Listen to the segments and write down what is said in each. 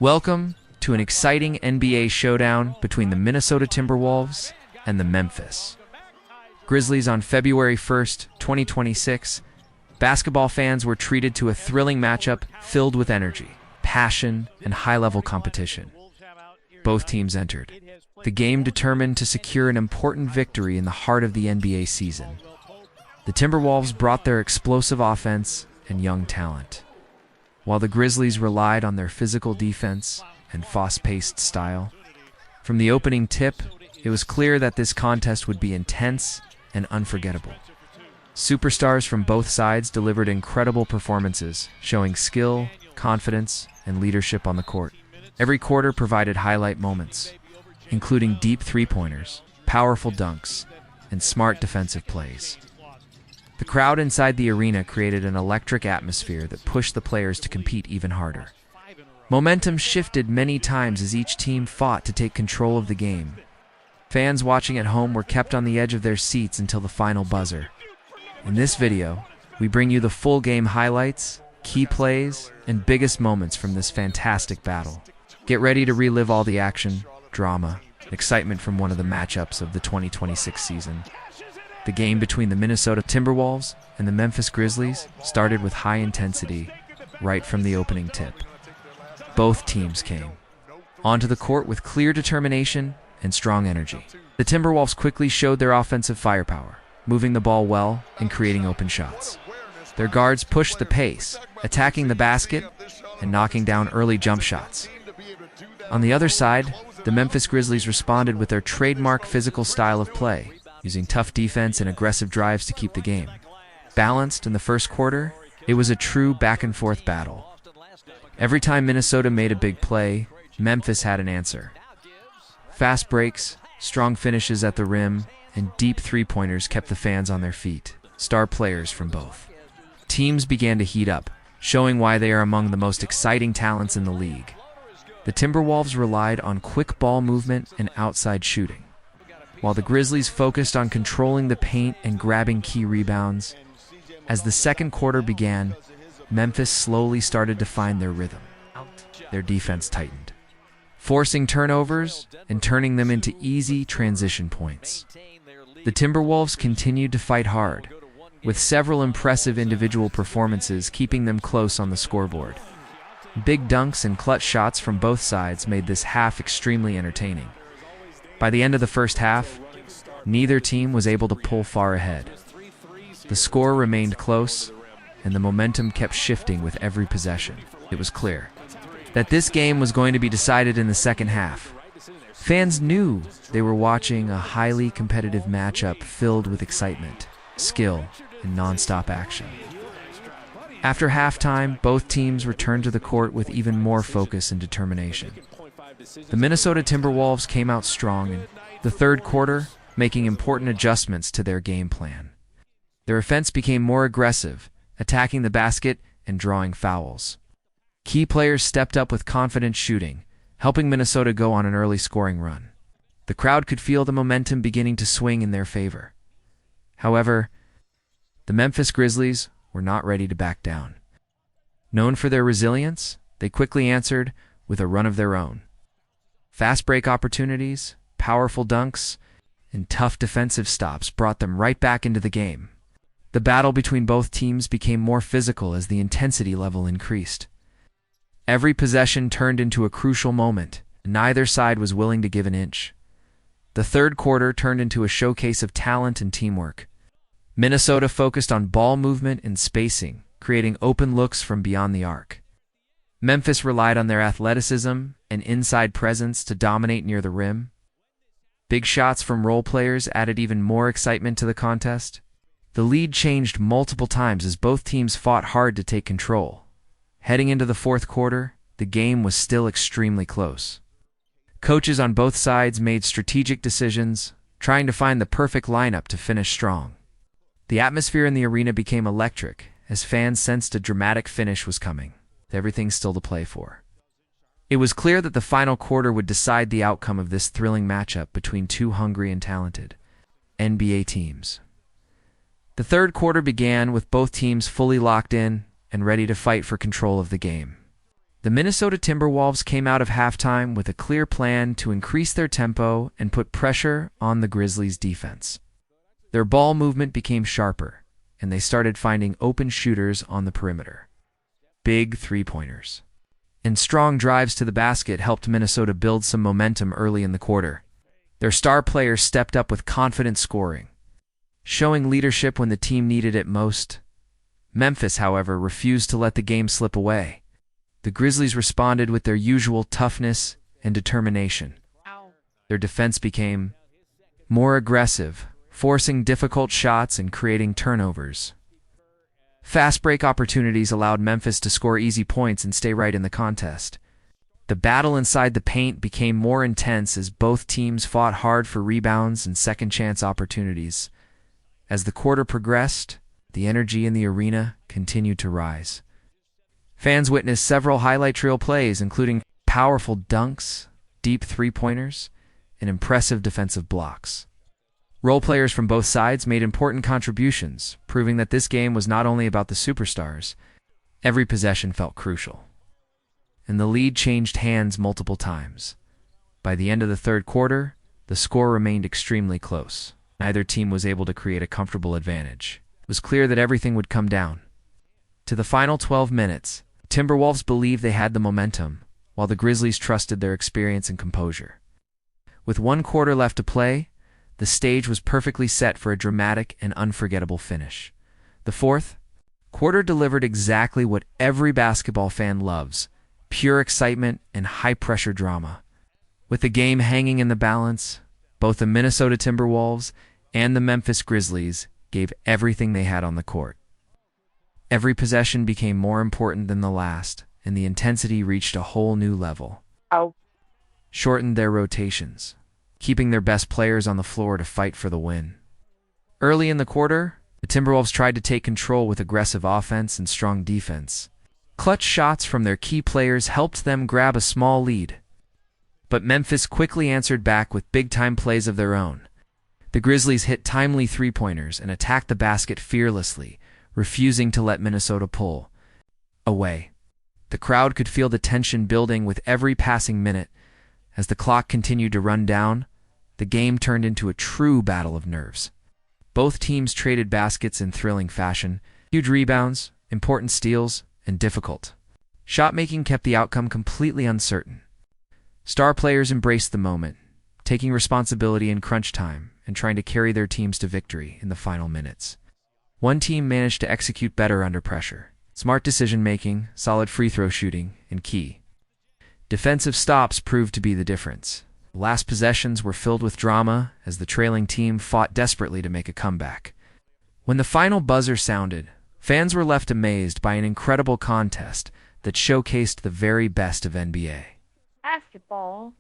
Welcome to an exciting NBA showdown between the Minnesota Timberwolves and the Memphis Grizzlies on February 1st, 2026. Basketball fans were treated to a thrilling matchup filled with energy, passion, and high-level competition. Both teams entered the game determined to secure an important victory in the heart of the NBA season. The Timberwolves brought their explosive offense and young talent, while the Grizzlies relied on their physical defense and fast-paced style. From the opening tip, it was clear that this contest would be intense and unforgettable. Superstars from both sides delivered incredible performances, showing skill, confidence, and leadership on the court. Every quarter provided highlight moments, including deep three-pointers, powerful dunks, and smart defensive plays. The crowd inside the arena created an electric atmosphere that pushed the players to compete even harder. Momentum shifted many times as each team fought to take control of the game. Fans watching at home were kept on the edge of their seats until the final buzzer. In this video, we bring you the full game highlights, key plays, and biggest moments from this fantastic battle. Get ready to relive all the action, drama, and excitement from one of the matchups of the 2026 season. The game between the Minnesota Timberwolves and the Memphis Grizzlies started with high intensity right from the opening tip. Both teams came onto the court with clear determination and strong energy. The Timberwolves quickly showed their offensive firepower, moving the ball well and creating open shots. Their guards pushed the pace, attacking the basket and knocking down early jump shots. On the other side, the Memphis Grizzlies responded with their trademark physical style of play, using tough defense and aggressive drives to keep the game balanced. In the first quarter, it was a true back-and-forth battle. Every time Minnesota made a big play, Memphis had an answer. Fast breaks, strong finishes at the rim, and deep three-pointers kept the fans on their feet. Star players from both teams began to heat up, showing why they are among the most exciting talents in the league. The Timberwolves relied on quick ball movement and outside shooting, while the Grizzlies focused on controlling the paint and grabbing key rebounds. As the second quarter began, Memphis slowly started to find their rhythm. Their defense tightened, forcing turnovers and turning them into easy transition points. The Timberwolves continued to fight hard, with several impressive individual performances keeping them close on the scoreboard. Big dunks and clutch shots from both sides made this half extremely entertaining. By the end of the first half, neither team was able to pull far ahead. The score remained close, and the momentum kept shifting with every possession. It was clear that this game was going to be decided in the second half. Fans knew they were watching a highly competitive matchup filled with excitement, skill, and non-stop action. After halftime, both teams returned to the court with even more focus and determination. The Minnesota Timberwolves came out strong in the third quarter, making important adjustments to their game plan. Their offense became more aggressive, attacking the basket and drawing fouls. Key players stepped up with confident shooting, helping Minnesota go on an early scoring run. The crowd could feel the momentum beginning to swing in their favor. However, the Memphis Grizzlies were not ready to back down. Known for their resilience, they quickly answered with a run of their own. Fast break opportunities, powerful dunks, and tough defensive stops brought them right back into the game. The battle between both teams became more physical as the intensity level increased. Every possession turned into a crucial moment. Neither side was willing to give an inch. The third quarter turned into a showcase of talent and teamwork. Minnesota focused on ball movement and spacing, creating open looks from beyond the arc. Memphis relied on their athleticism and inside presence to dominate near the rim. Big shots from role players added even more excitement to the contest. The lead changed multiple times as both teams fought hard to take control. Heading into the fourth quarter, the game was still extremely close. Coaches on both sides made strategic decisions, trying to find the perfect lineup to finish strong. The atmosphere in the arena became electric as fans sensed a dramatic finish was coming. Everything still to play for. It was clear that the final quarter would decide the outcome of this thrilling matchup between two hungry and talented NBA teams. The third quarter began with both teams fully locked in and ready to fight for control of the game. The Minnesota Timberwolves came out of halftime with a clear plan to increase their tempo and put pressure on the Grizzlies' defense. Their ball movement became sharper, and they started finding open shooters on the perimeter. Big three-pointers and strong drives to the basket helped Minnesota build some momentum early in the quarter. Their star players stepped up with confident scoring, showing leadership when the team needed it most. Memphis, however, refused to let the game slip away. The Grizzlies responded with their usual toughness and determination. Their defense became more aggressive, forcing difficult shots and creating turnovers. Fast break opportunities allowed Memphis to score easy points and stay right in the contest. The battle inside the paint became more intense as both teams fought hard for rebounds and second-chance opportunities. As the quarter progressed, the energy in the arena continued to rise. Fans witnessed several highlight reel plays, including powerful dunks, deep three-pointers, and impressive defensive blocks. Role players from both sides made important contributions, proving that this game was not only about the superstars. Every possession felt crucial, and the lead changed hands multiple times. By the end of the third quarter, the score remained extremely close. Neither team was able to create a comfortable advantage. It was clear that everything would come down to the final 12 minutes. Timberwolves believed they had the momentum, while the Grizzlies trusted their experience and composure. With one quarter left to play, the stage was perfectly set for a dramatic and unforgettable finish. The fourth quarter delivered exactly what every basketball fan loves: pure excitement and high-pressure drama. With the game hanging in the balance, both the Minnesota Timberwolves and the Memphis Grizzlies gave everything they had on the court. Every possession became more important than the last, and the intensity reached a whole new level. Shortened their rotations, keeping their best players on the floor to fight for the win. Early in the quarter, the Timberwolves tried to take control with aggressive offense and strong defense. Clutch shots from their key players helped them grab a small lead. But Memphis quickly answered back with big-time plays of their own. The Grizzlies hit timely three-pointers and attacked the basket fearlessly, refusing to let Minnesota pull away. The crowd could feel the tension building with every passing minute. As the clock continued to run down, the game turned into a true battle of nerves. Both teams traded baskets in thrilling fashion. Huge rebounds, important steals, and difficult shot-making kept the outcome completely uncertain. Star players embraced the moment, taking responsibility in crunch time and trying to carry their teams to victory in the final minutes. One team managed to execute better under pressure. Smart decision-making, solid free-throw shooting, and key defensive stops proved to be the difference. The last possessions were filled with drama as the trailing team fought desperately to make a comeback. When the final buzzer sounded, fans were left amazed by an incredible contest that showcased the very best of NBA basketball.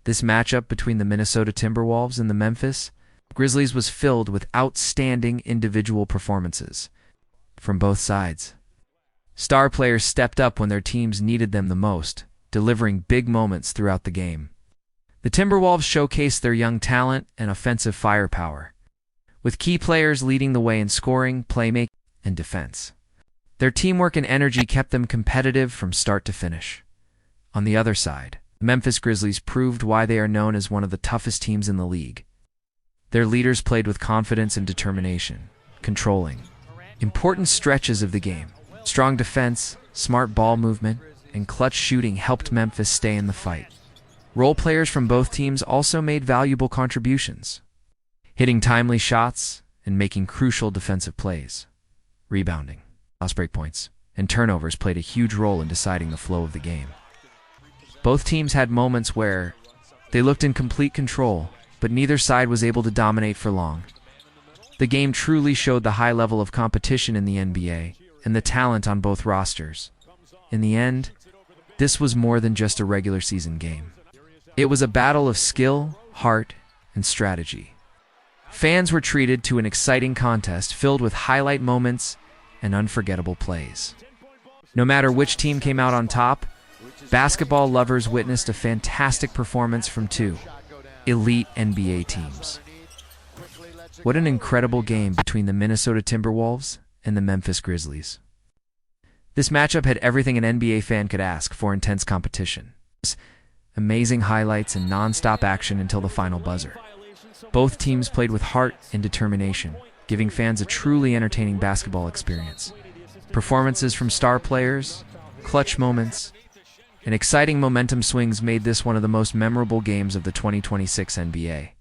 This matchup between the Minnesota Timberwolves and the Memphis Grizzlies was filled with outstanding individual performances from both sides. Star players stepped up when their teams needed them the most, delivering big moments throughout the game. The Timberwolves showcased their young talent and offensive firepower, with key players leading the way in scoring, playmaking, and defense. Their teamwork and energy kept them competitive from start to finish. On the other side, the Memphis Grizzlies proved why they are known as one of the toughest teams in the league. Their leaders played with confidence and determination, controlling important stretches of the game. Strong defense, smart ball movement, and clutch shooting helped Memphis stay in the fight. Role players from both teams also made valuable contributions, hitting timely shots and making crucial defensive plays. Rebounding, fast break points, and turnovers played a huge role in deciding the flow of the game. Both teams had moments where they looked in complete control, but neither side was able to dominate for long. The game truly showed the high level of competition in the NBA and the talent on both rosters. In the end, this was more than just a regular season game. It was a battle of skill, heart, and strategy. Fans were treated to an exciting contest filled with highlight moments and unforgettable plays. No matter which team came out on top, basketball lovers witnessed a fantastic performance from two elite NBA teams. What an incredible game between the Minnesota Timberwolves and the Memphis Grizzlies. This matchup had everything an NBA fan could ask for: intense competition, amazing highlights, and non-stop action until the final buzzer. Both teams played with heart and determination, giving fans a truly entertaining basketball experience. Performances from star players, clutch moments, and exciting momentum swings made this one of the most memorable games of the 2026 NBA.